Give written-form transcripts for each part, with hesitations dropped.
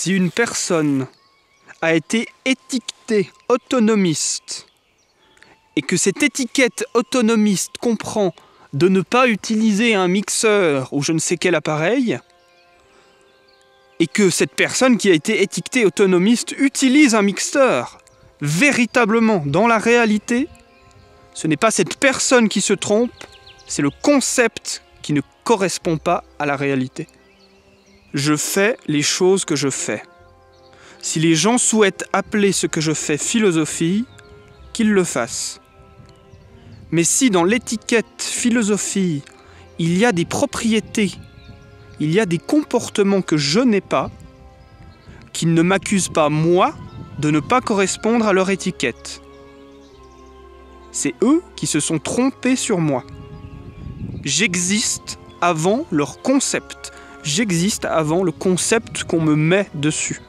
Si une personne a été étiquetée autonomiste et que cette étiquette autonomiste comprend de ne pas utiliser un mixeur ou je ne sais quel appareil, et que cette personne qui a été étiquetée autonomiste utilise un mixeur, véritablement, dans la réalité, ce n'est pas cette personne qui se trompe, c'est le concept qui ne correspond pas à la réalité. Je fais les choses que je fais. Si les gens souhaitent appeler ce que je fais philosophie, qu'ils le fassent. Mais si dans l'étiquette philosophie, il y a des propriétés, il y a des comportements que je n'ai pas, qui ne m'accusent pas, moi, de ne pas correspondre à leur étiquette. C'est eux qui se sont trompés sur moi. J'existe avant leur concept. J'existe avant le concept qu'on me met dessus.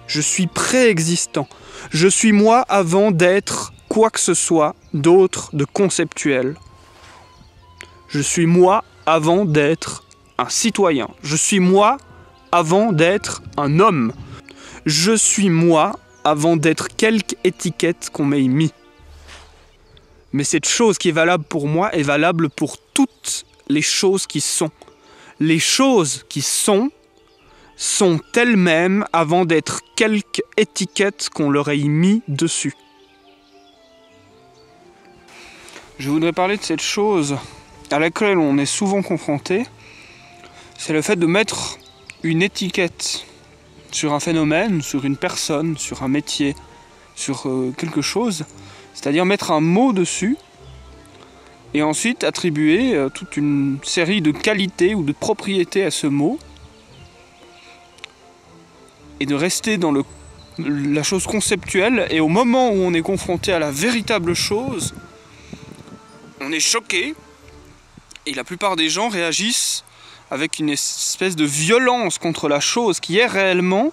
Je suis préexistant. Je suis moi avant d'être quoi que ce soit d'autre de conceptuel. Je suis moi avant d'être un citoyen. Je suis moi avant d'être un homme. Je suis moi avant d'être quelque étiquette qu'on m'ait mis. Mais cette chose qui est valable pour moi est valable pour toutes les choses qui sont. Les choses qui sont elles-mêmes avant d'être quelque étiquette qu'on leur ait mis dessus. Je voudrais parler de cette chose à laquelle on est souvent confronté, c'est le fait de mettre une étiquette sur un phénomène, sur une personne, sur un métier, sur quelque chose, c'est-à-dire mettre un mot dessus et ensuite attribuer toute une série de qualités ou de propriétés à ce mot et de rester dans la chose conceptuelle, et au moment où on est confronté à la véritable chose, on est choqué, et la plupart des gens réagissent avec une espèce de violence contre la chose qui est réellement,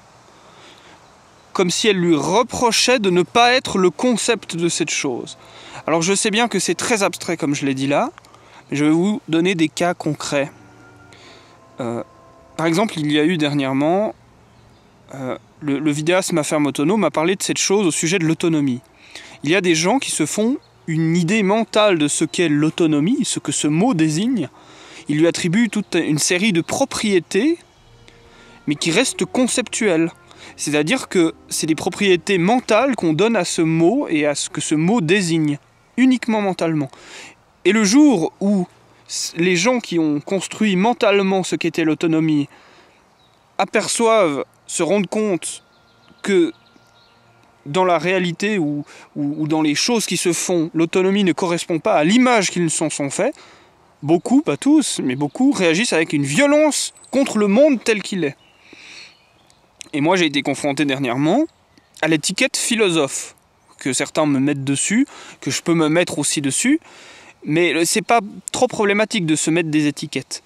comme si elle lui reprochait de ne pas être le concept de cette chose. Alors je sais bien que c'est très abstrait comme je l'ai dit là, mais je vais vous donner des cas concrets. Par exemple, il y a eu dernièrement, le vidéaste Ma Ferme Autonome a parlé de cette chose au sujet de l'autonomie. Il y a des gens qui se font une idée mentale de ce qu'est l'autonomie, ce que ce mot désigne. Ils lui attribuent toute une série de propriétés, mais qui restent conceptuelles. C'est-à-dire que c'est des propriétés mentales qu'on donne à ce mot et à ce que ce mot désigne, uniquement mentalement. Et le jour où les gens qui ont construit mentalement ce qu'était l'autonomie se rendent compte que dans la réalité ou dans les choses qui se font, l'autonomie ne correspond pas à l'image qu'ils s'en sont fait, beaucoup, pas tous, mais beaucoup réagissent avec une violence contre le monde tel qu'il est. Et moi j'ai été confronté dernièrement à l'étiquette philosophe, que certains me mettent dessus, que je peux me mettre aussi dessus, mais c'est pas trop problématique de se mettre des étiquettes.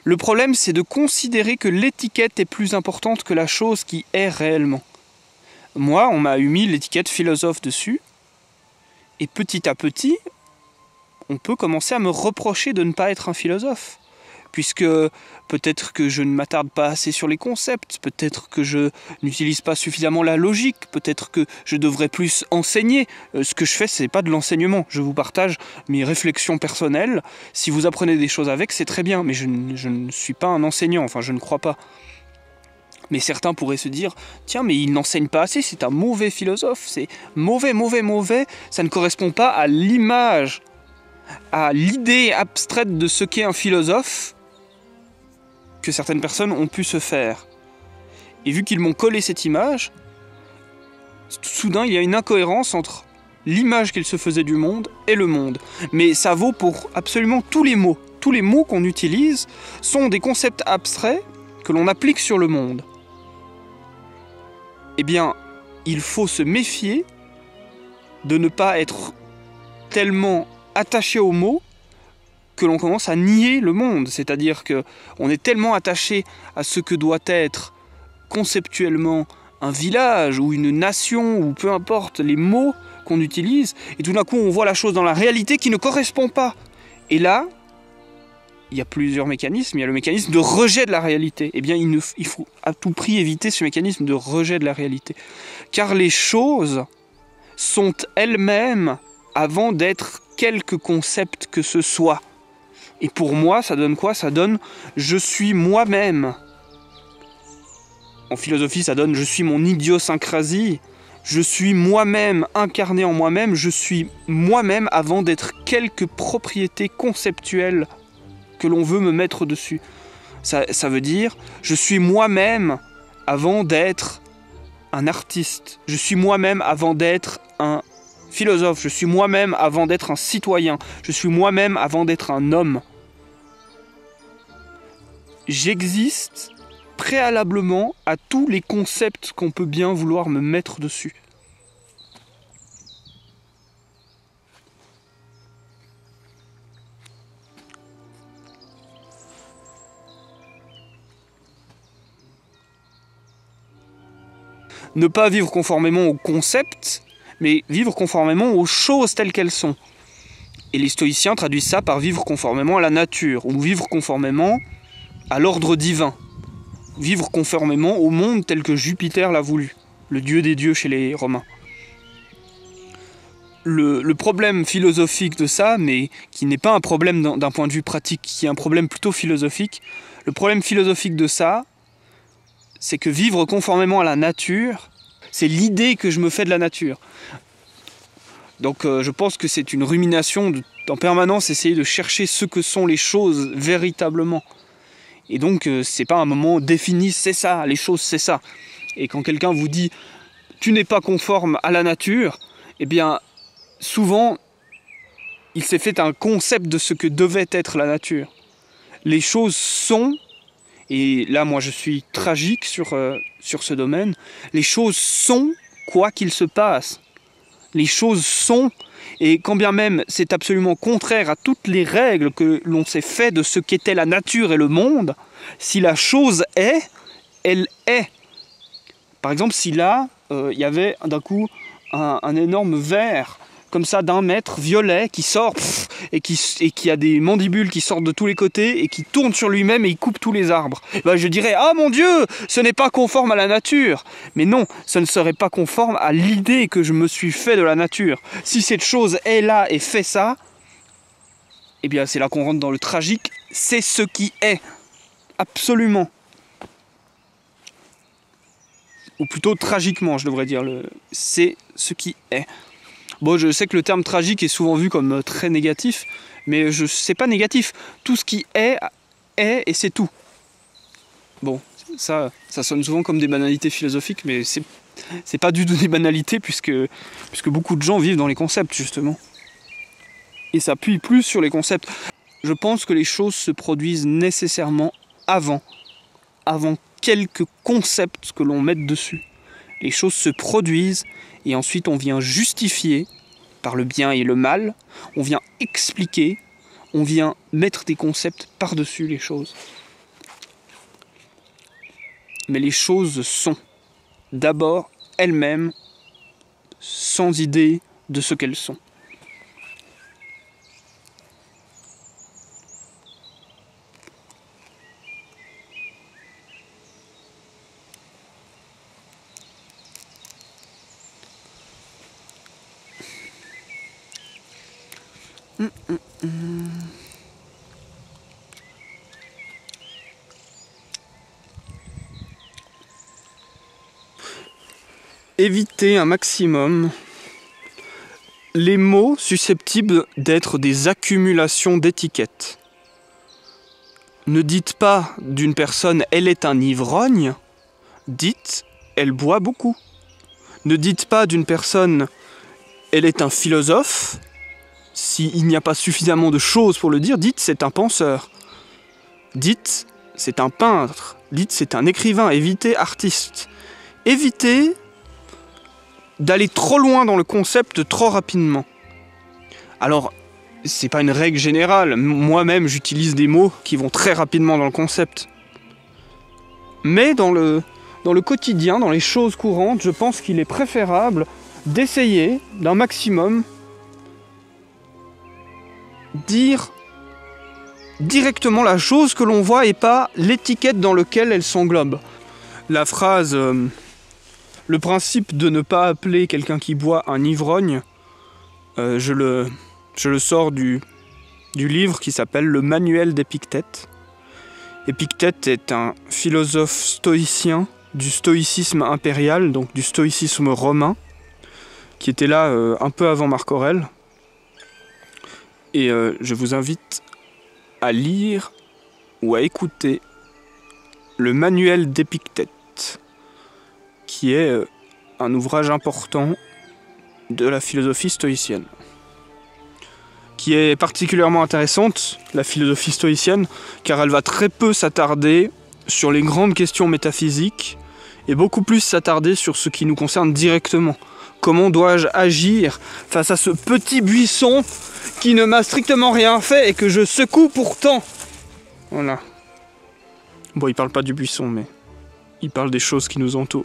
Le problème, c'est de considérer que l'étiquette est plus importante que la chose qui est réellement. Moi, on m'a mis l'étiquette philosophe dessus, et petit à petit, on peut commencer à me reprocher de ne pas être un philosophe. Puisque peut-être que je ne m'attarde pas assez sur les concepts, peut-être que je n'utilise pas suffisamment la logique, peut-être que je devrais plus enseigner. Ce que je fais, c'est pas de l'enseignement. Je vous partage mes réflexions personnelles. Si vous apprenez des choses avec, c'est très bien, mais je ne suis pas un enseignant, enfin je ne crois pas. Mais certains pourraient se dire, tiens, mais il n'enseigne pas assez, c'est un mauvais philosophe, c'est mauvais, ça ne correspond pas à l'image, à l'idée abstraite de ce qu'est un philosophe que certaines personnes ont pu se faire. Et vu qu'ils m'ont collé cette image, soudain il y a une incohérence entre l'image qu'ils se faisaient du monde et le monde. Mais ça vaut pour absolument tous les mots. Tous les mots qu'on utilise sont des concepts abstraits que l'on applique sur le monde. Eh bien, il faut se méfier de ne pas être tellement attaché aux mots que l'on commence à nier le monde. C'est-à-dire qu'on est tellement attaché à ce que doit être conceptuellement un village ou une nation, ou peu importe les mots qu'on utilise, et tout d'un coup on voit la chose dans la réalité qui ne correspond pas. Et là, il y a plusieurs mécanismes. Il y a le mécanisme de rejet de la réalité. Eh bien, il faut à tout prix éviter ce mécanisme de rejet de la réalité. Car les choses sont elles-mêmes avant d'être quelque concept que ce soit. Et pour moi, ça donne quoi? Ça donne « je suis moi-même ». En philosophie, ça donne « je suis mon idiosyncrasie ». Je suis moi-même, incarné en moi-même, je suis moi-même avant d'être quelque propriété conceptuelle que l'on veut me mettre dessus. Ça veut dire, je suis moi-même avant d'être un artiste. Je suis moi-même avant d'être un philosophe. Je suis moi-même avant d'être un citoyen. Je suis moi-même avant d'être un homme. J'existe préalablement à tous les concepts qu'on peut bien vouloir me mettre dessus. Ne pas vivre conformément aux concepts, mais vivre conformément aux choses telles qu'elles sont. Et les stoïciens traduisent ça par vivre conformément à la nature, ou vivre conformément à l'ordre divin. Vivre conformément au monde tel que Jupiter l'a voulu, le dieu des dieux chez les Romains. Le problème philosophique de ça, mais qui n'est pas un problème d'un point de vue pratique, qui est un problème plutôt philosophique, le problème philosophique de ça, c'est que vivre conformément à la nature, c'est l'idée que je me fais de la nature. Donc je pense que c'est une rumination en permanence, essayer de chercher ce que sont les choses véritablement. Et donc, c'est pas un moment défini, c'est ça, les choses, c'est ça. Et quand quelqu'un vous dit « tu n'es pas conforme à la nature », eh bien, souvent, il s'est fait un concept de ce que devait être la nature. Les choses sont, et là, moi, je suis tragique sur ce domaine, les choses sont quoi qu'il se passe. Les choses sont, et quand bien même c'est absolument contraire à toutes les règles que l'on s'est fait de ce qu'était la nature et le monde, si la chose est, elle est. Par exemple, si là, il y avait d'un coup un énorme ver, comme ça d'1 mètre, violet, qui sort, et qui a des mandibules qui sortent de tous les côtés, et qui tourne sur lui-même et il coupe tous les arbres. Et ben, je dirais, ah mon Dieu, ce n'est pas conforme à la nature. Mais non, ce ne serait pas conforme à l'idée que je me suis fait de la nature. Si cette chose est là et fait ça, eh bien c'est là qu'on rentre dans le tragique, c'est ce qui est. Absolument. Ou plutôt tragiquement, je devrais dire, c'est ce qui est. Bon, je sais que le terme tragique est souvent vu comme très négatif, mais c'est pas négatif. Tout ce qui est et c'est tout. Bon, ça sonne souvent comme des banalités philosophiques, mais c'est pas du tout des banalités puisque beaucoup de gens vivent dans les concepts, justement. Et s'appuient plus sur les concepts. Je pense que les choses se produisent nécessairement avant quelques concepts que l'on mette dessus. Les choses se produisent et ensuite on vient justifier par le bien et le mal, on vient expliquer, on vient mettre des concepts par-dessus les choses. Mais les choses sont d'abord elles-mêmes sans idée de ce qu'elles sont. Éviter un maximum les mots susceptibles d'être des accumulations d'étiquettes. Ne dites pas d'une personne « elle est un ivrogne », dites « elle boit beaucoup ». Ne dites pas d'une personne « elle est un philosophe », s'il n'y a pas suffisamment de choses pour le dire, dites « c'est un penseur ». Dites « c'est un peintre », dites « c'est un écrivain », évitez « artiste ». Évitez d'aller trop loin dans le concept trop rapidement. Alors, c'est pas une règle générale. Moi-même, j'utilise des mots qui vont très rapidement dans le concept. Mais dans le quotidien, dans les choses courantes, je pense qu'il est préférable d'essayer, d'un maximum, dire directement la chose que l'on voit et pas l'étiquette dans laquelle elle s'englobe. La phrase le principe de ne pas appeler quelqu'un qui boit un ivrogne, je le sors du livre qui s'appelle Le Manuel d'Épictète. Épictète est un philosophe stoïcien du stoïcisme impérial, donc du stoïcisme romain, qui était là un peu avant Marc Aurèle. Et je vous invite à lire ou à écouter Le Manuel d'Épictète, qui est un ouvrage important de la philosophie stoïcienne, qui est particulièrement intéressante, la philosophie stoïcienne, car elle va très peu s'attarder sur les grandes questions métaphysiques et beaucoup plus s'attarder sur ce qui nous concerne directement. Comment dois-je agir face à ce petit buisson qui ne m'a strictement rien fait et que je secoue pourtant? Voilà. Bon, il parle pas du buisson, mais il parle des choses qui nous entourent.